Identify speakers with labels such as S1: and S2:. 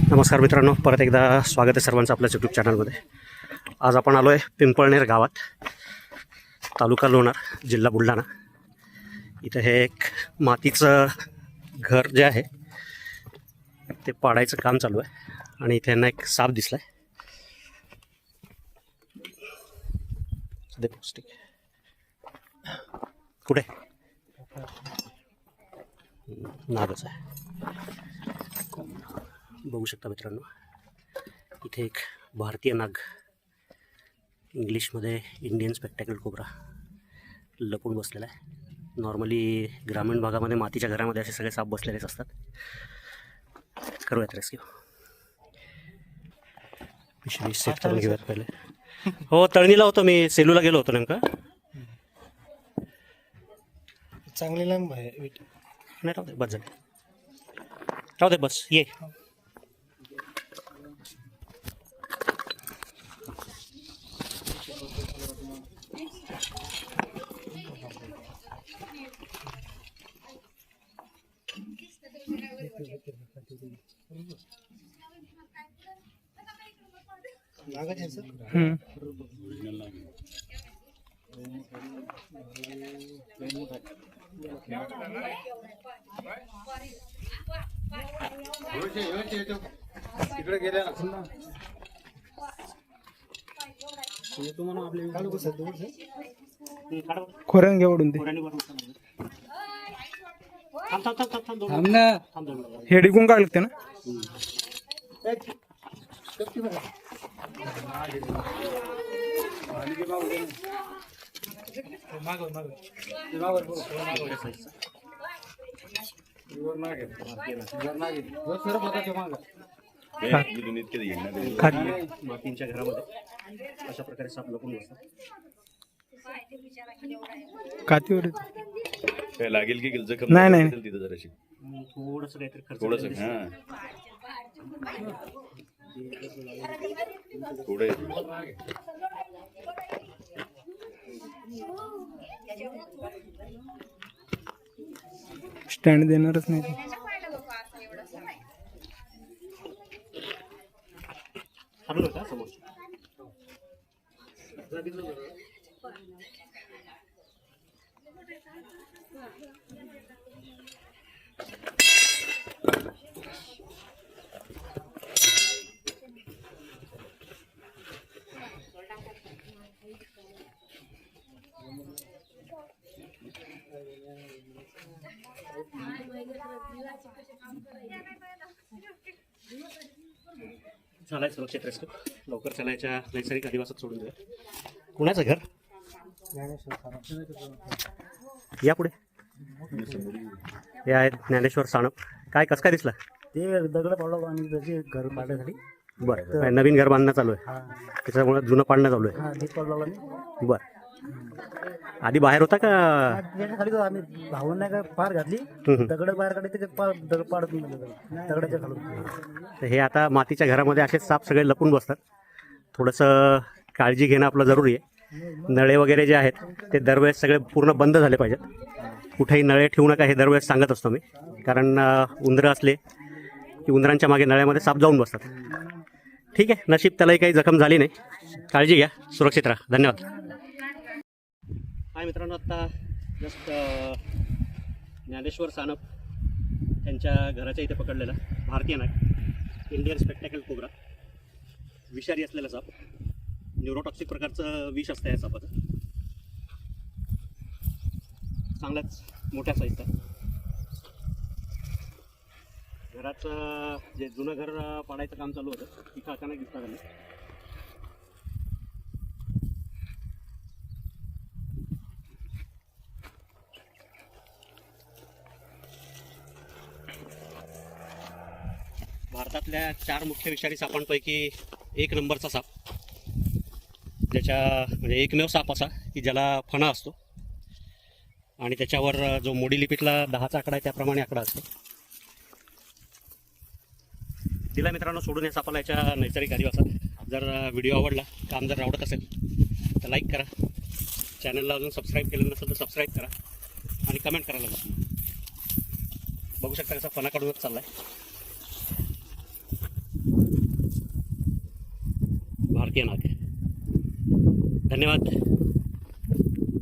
S1: नमस्कार मित्रांनो, परत एकदा स्वागत आहे सर्वांचं आपल्या यूट्यूब चॅनलमध्ये. आज आपण आलो आहे पिंपळनेर गावात, तालुका लोणार, जिल्हा बुलढाणा. इथं हे एक मातीचं घर जे आहे ते पाडायचं काम चालू आहे आणि इथे यांना एक साप दिसला आहे. कुठे नागच आहे, बघू शकता मित्रांनो. इथे एक भारतीय नाग, इंग्लिशमध्ये इंडियन स्पेक्टॅकल कोब्रा, लपून बसलेला आहे. नॉर्मली ग्रामीण भागामध्ये मातीच्या घरामध्ये असे सगळे साप बसलेलेच असतात. करूयात रेस्क्यू. पिशवी सेट करून घेऊयात पहिले. हो, तळणीला होतो मी, सेलूला गेलो होतो नेमका.
S2: चांगली लांब आहे.
S1: नाही, राहू दे, बस झाले, राहू दे, बस ये.
S2: तिकडे गेल्या खोऱ्यान घेवडून ते हे डिकून काय लागते ना.
S1: मातींच्या घरामध्ये अशा प्रकारे साप लपून बसतात.
S2: कातीवर
S3: काय लागेल की जखम
S2: नाही नाही
S3: तिथं जराशी
S1: थोडंसं काहीतरी खर्च
S3: थोडंसं थोडे
S2: स्टँड देणारच नाही.
S1: थांबलो का समोर? झालाय सुरक्षित रेस्क्यू. लवकर चलायच्या नैसर्गिक अधिवासात सोडून द्या. कुणाचं घर? या पुढे. हे आहेत ज्ञानेश्वर सानप. काय कसं काय दिसलं?
S4: ते दगड पाडलं आणि त्याचे घर पाडण्यासाठी.
S1: बरं, नवीन घर बांधणं चालू आहे, त्याच्यामुळे जुनं पाडणं चालू आहे.
S4: हा, ते पडलं आणि
S1: बरं, आधी बाहेर होता का?
S4: त्याच्या खाली तो आम्ही धावून नाही का पार घातली, दगड बाहेर काढले त्याच्यात दगड पाडत नाही दगडाच्या खालून.
S1: तर हे आता मातीच्या घरामध्ये असेच साप सगळे लपून बसतात. थोडंसं काळजी घेणं आपलं जरुरी आहे. नळे वगैरे जे आहेत ते दरवेळेस सगळे पूर्ण बंद झाले पाहिजेत. कुठेही नळे ठेवू नका, हे दरवेळेस सांगत असतो मी. कारण उंदरं असले की उंदरांच्या मागे नळ्यामध्ये साप जाऊन बसतात. ठीक आहे, नशीब त्यालाही काही जखम झाली नाही. काळजी घ्या, सुरक्षित राहा. धन्यवाद. हाय मित्रांनो, आत्ता जस्ट ज्ञानेश्वर सानप यांच्या घराच्या इथे पकडलेला भारतीय नाग, इंडियन स्पेक्टॅकल कोब्रा, विषारी असलेला साप. न्यूरोटॉक्सिक प्रकारचं विष असतं या सापाचं. चांगल्याच मोठ्या साईजचा. घराचं जे जुनं घर पाडायचं काम चालू होतं तिथं अचानक दिसता झालं. भारतातल्या 4 मुख्य विषारी सापांपैकी एक नंबरचा साप, ज्याच्या म्हणजे एकमेव साप असा की ज्याला फणा असतो आणि त्याच्यावर जो मोडी लिपीतला 10चा आकडा आहे त्याप्रमाणे आकडा असतो. दिला मित्रांनो सोडून या सापाला याच्या नैसर्गिक अधिवासात. जर व्हिडिओ आवडला, काम जर आवडत असेल तर लाईक करा. चॅनलला अजून सबस्क्राईब केलं नसेल तर सबस्क्राईब करा. आणि कमेंट करायला लागला. बघू शकता कसा फणा काढूनच चाललाय. भारतीय नाग. धन्यवाद.